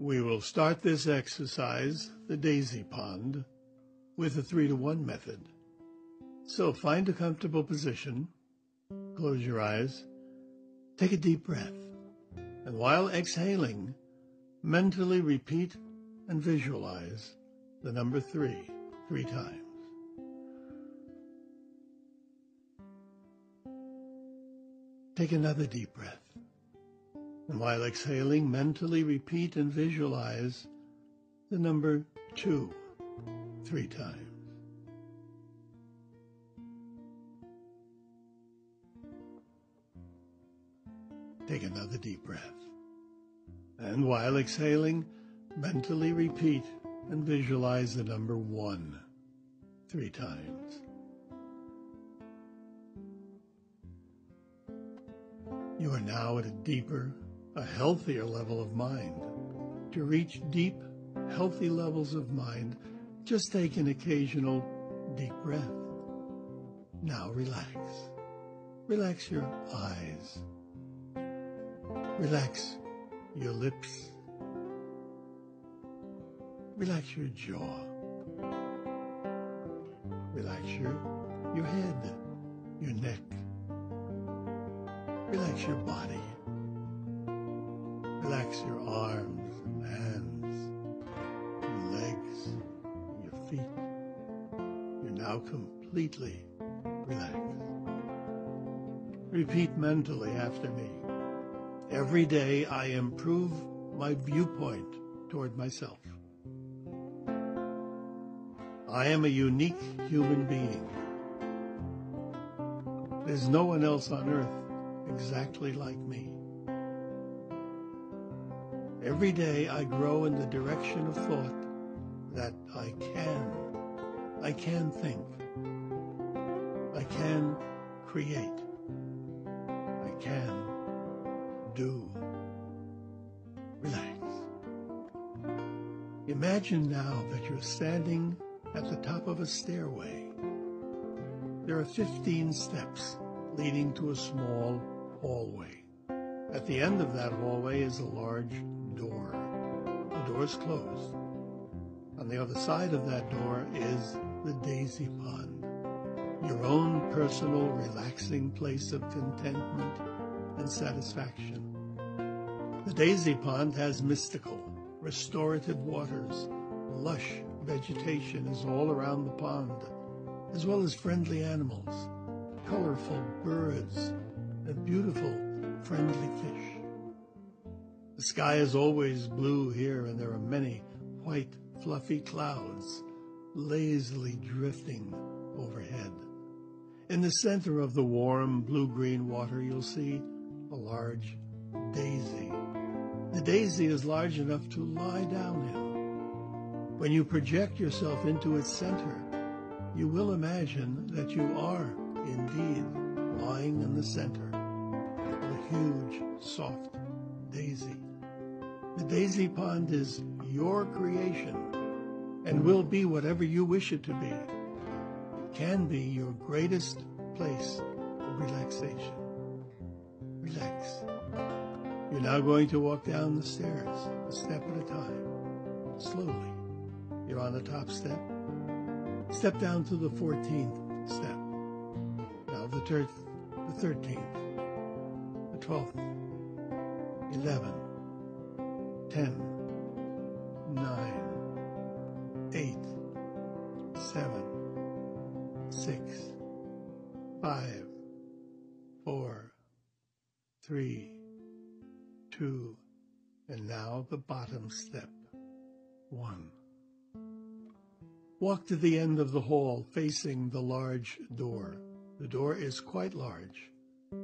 We will start this exercise, the daisy pond, with the 3-to-1 method. So find a comfortable position, close your eyes, take a deep breath, and while exhaling, mentally repeat and visualize the number 3 times. Take another deep breath. And while exhaling, mentally repeat and visualize the number 2 3 times. Take another deep breath. And while exhaling, mentally repeat and visualize the number 1 3 times. You are now at a deeper, a healthier level of mind. To reach deep, healthy levels of mind, just take an occasional deep breath. Now relax. Relax your eyes. Relax your lips. Relax your jaw. Relax your head, your neck. Relax your body. Relax your arms and hands, your legs, and your feet. You're now completely relaxed. Repeat mentally after me. Every day I improve my viewpoint toward myself. I am a unique human being. There's no one else on earth exactly like me. Every day I grow in the direction of thought that I can think, I can create, I can do. Relax. Imagine now that you're standing at the top of a stairway. There are 15 steps leading to a small hallway. At the end of that hallway is a large door. The door is closed. On the other side of that door is the daisy pond, your own personal relaxing place of contentment and satisfaction. The daisy pond has mystical, restorative waters. Lush vegetation is all around the pond, as well as friendly animals, colorful birds, and beautiful, friendly fish. The sky is always blue here, and there are many white, fluffy clouds lazily drifting overhead. In the center of the warm blue-green water, you'll see a large daisy. The daisy is large enough to lie down in. When you project yourself into its center, you will imagine that you are indeed lying in the center of a huge, soft daisy. The daisy pond is your creation and will be whatever you wish it to be. It can be your greatest place of relaxation. Relax. You're now going to walk down the stairs, a step at a time, slowly. You're on the top step. Step down to the 14th step. Now the 13th, the 12th, 11, 10, 9, 8, 7, 6, 5, 4, 3, 2, and now the bottom step, 1. Walk to the end of the hall facing the large door. The door is quite large,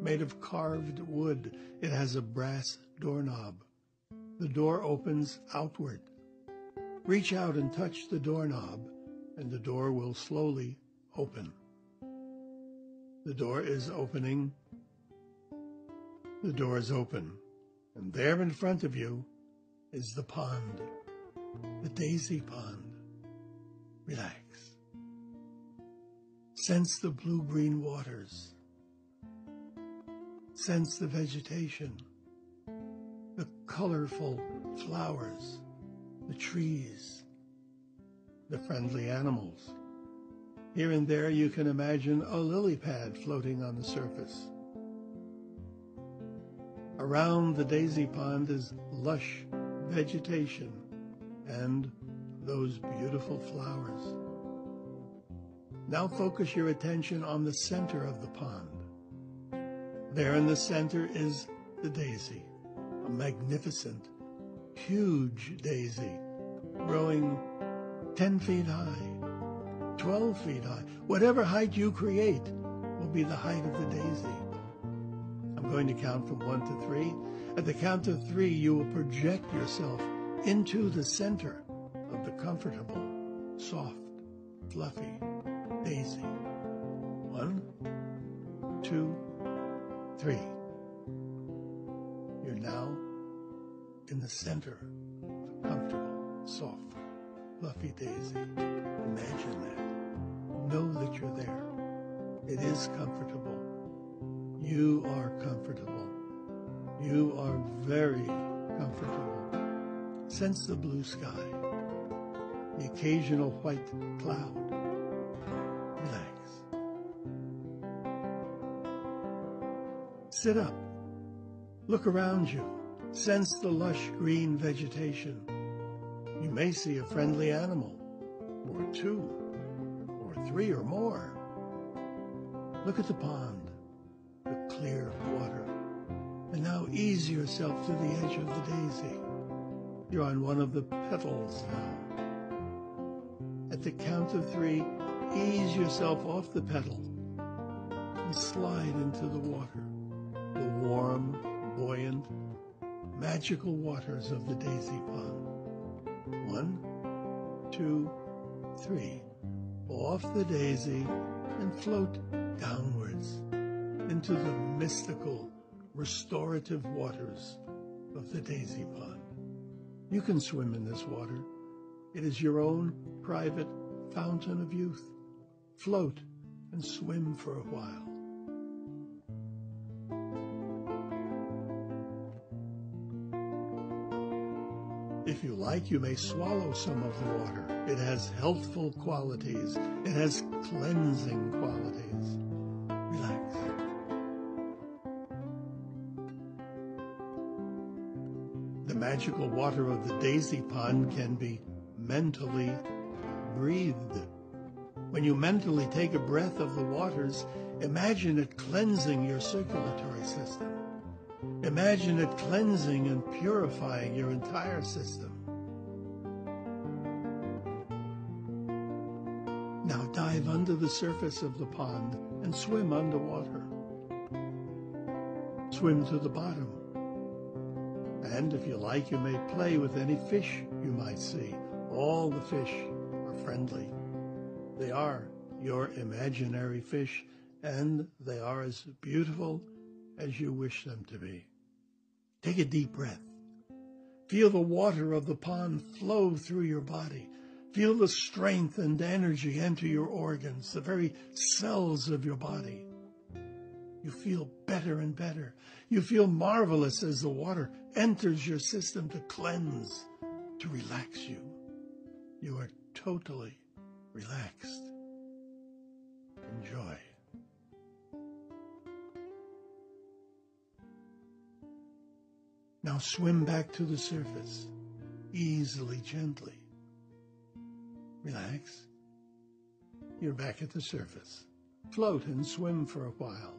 made of carved wood. It has a brass doorknob. The door opens outward. Reach out and touch the doorknob, and the door will slowly open. The door is opening. The door is open. And there in front of you is the pond, the daisy pond. Relax. Sense the blue-green waters. Sense the vegetation, the colorful flowers, the trees, the friendly animals. Here and there you can imagine a lily pad floating on the surface. Around the daisy pond is lush vegetation and those beautiful flowers. Now focus your attention on the center of the pond. There in the center is the daisy, a magnificent, huge daisy, growing 10 feet high, 12 feet high. Whatever height you create will be the height of the daisy. I'm going to count from 1 to 3. At the count of 3, you will project yourself into the center of the comfortable, soft, fluffy daisy. 1, 2, 3. You're now in the center of the comfortable, soft, fluffy daisy. Imagine that. Know that you're there. It is comfortable. You are comfortable. You are very comfortable. Sense the blue sky, the occasional white cloud. Relax. Sit up. Look around you. Sense the lush green vegetation. You may see a friendly animal, or 2, or 3 or more. Look at the pond, the clear water. And now ease yourself to the edge of the daisy. You're on one of the petals now. At the count of 3, ease yourself off the petal and slide into the water, the warm, buoyant, magical waters of the daisy pond. 1, 2, 3. Off the daisy and float downwards into the mystical, restorative waters of the daisy pond. You can swim in this water. It is your own private fountain of youth. Float and swim for a while. If you like, you may swallow some of the water. It has healthful qualities. It has cleansing qualities. Relax. The magical water of the daisy pond can be mentally breathed. When you mentally take a breath of the waters, imagine it cleansing your circulatory system. Imagine it cleansing and purifying your entire system. Now dive under the surface of the pond and swim underwater. Swim to the bottom. And if you like, you may play with any fish you might see. All the fish are friendly. They are your imaginary fish, and they are as beautiful as you wish them to be. Take a deep breath. Feel the water of the pond flow through your body. Feel the strength and energy enter your organs, the very cells of your body. You feel better and better. You feel marvelous as the water enters your system to cleanse, to relax you. You are totally relaxed. Enjoy. Now swim back to the surface, easily, gently. Relax. You're back at the surface. Float and swim for a while.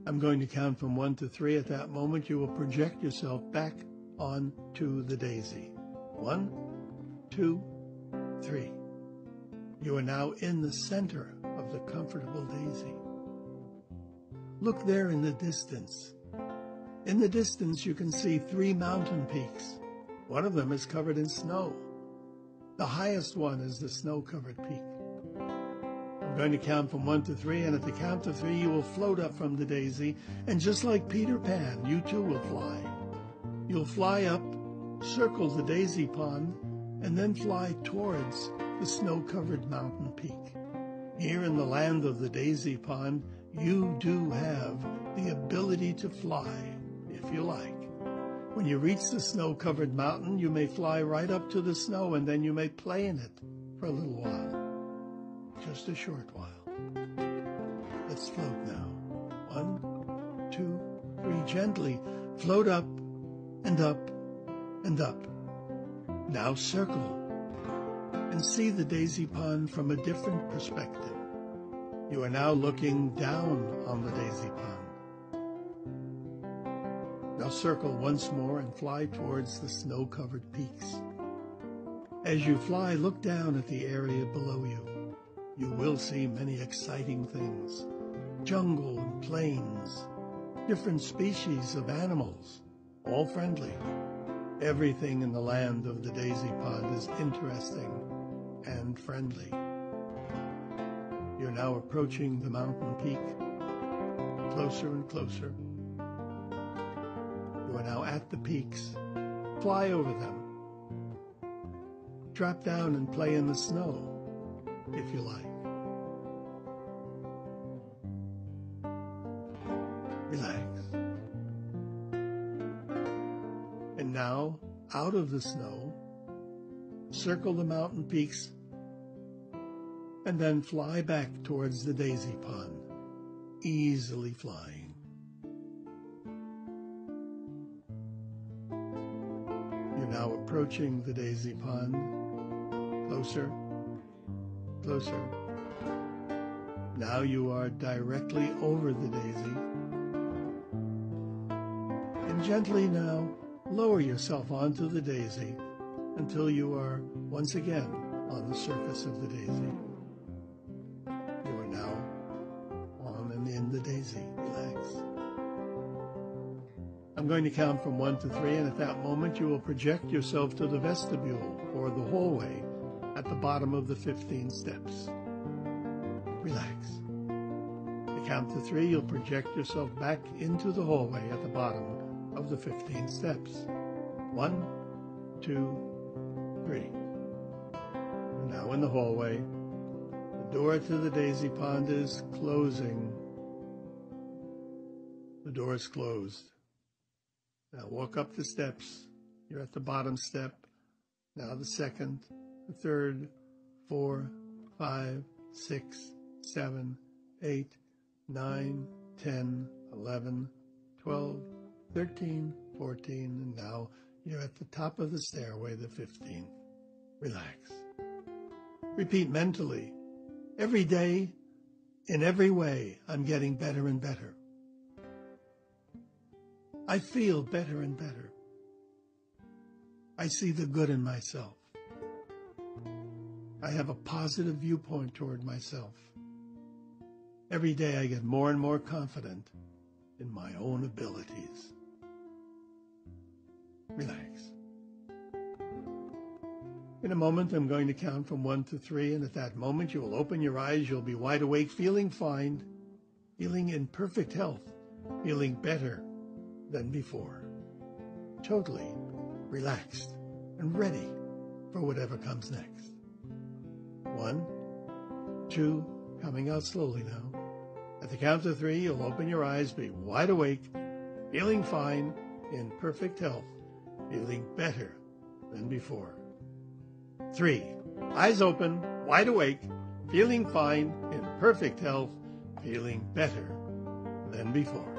I'm going to count from 1 to 3. At that moment, you will project yourself back onto the daisy. 1, 2, 3. You are now in the center of the comfortable daisy. Look there in the distance. In the distance, you can see 3 mountain peaks. One of them is covered in snow. The highest one is the snow-covered peak. I'm going to count from 1 to 3, and at the count of 3, you will float up from the daisy, and just like Peter Pan, you too will fly. You'll fly up, circle the daisy pond, and then fly towards the snow-covered mountain peak. Here in the land of the daisy pond, you do have the ability to fly, if you like. When you reach the snow-covered mountain, you may fly right up to the snow, and then you may play in it for a little while, just a short while. Let's float now. 1, 2, 3, gently float up and up and up. Now circle and see the daisy pond from a different perspective. You are now looking down on the daisy pond. Now circle once more and fly towards the snow-covered peaks. As you fly, look down at the area below you. You will see many exciting things. Jungle and plains, different species of animals, all friendly. Everything in the land of the daisy pond is interesting and friendly. You're now approaching the mountain peak, closer and closer. You are now at the peaks. Fly over them. Drop down and play in the snow, if you like. Relax. And now, out of the snow, circle the mountain peaks and then fly back towards the daisy pond, easily flying. You're now approaching the daisy pond, closer, closer. Now you are directly over the daisy. And gently now, lower yourself onto the daisy until you are once again on the surface of the daisy. You are now on and in the daisy. Relax. I'm going to count from 1 to 3, and at that moment you will project yourself to the vestibule or the hallway at the bottom of the 15 steps. Relax. To count to 3, you'll project yourself back into the hallway at the bottom of the 15 steps. 1, 2, 3. You're now in the hallway. The door to the daisy pond is closing. The door is closed. Now walk up the steps. You're at the bottom step. Now the second, the third, 4, 5, 6, 7, 8, 9, 10, 11, 12, 13, 14, and now you're at the top of the stairway, the 15th. Relax. Repeat mentally. Every day, in every way, I'm getting better and better. I feel better and better. I see the good in myself. I have a positive viewpoint toward myself. Every day I get more and more confident in my own abilities. Relax. In a moment, I'm going to count from 1 to 3, and at that moment, you will open your eyes. You'll be wide awake, feeling fine, feeling in perfect health, feeling better than before. Totally relaxed and ready for whatever comes next. 1, 2, coming out slowly now. At the count of 3, you'll open your eyes, be wide awake, feeling fine, in perfect health, feeling better than before. 3, eyes open, wide awake, feeling fine, in perfect health, feeling better than before.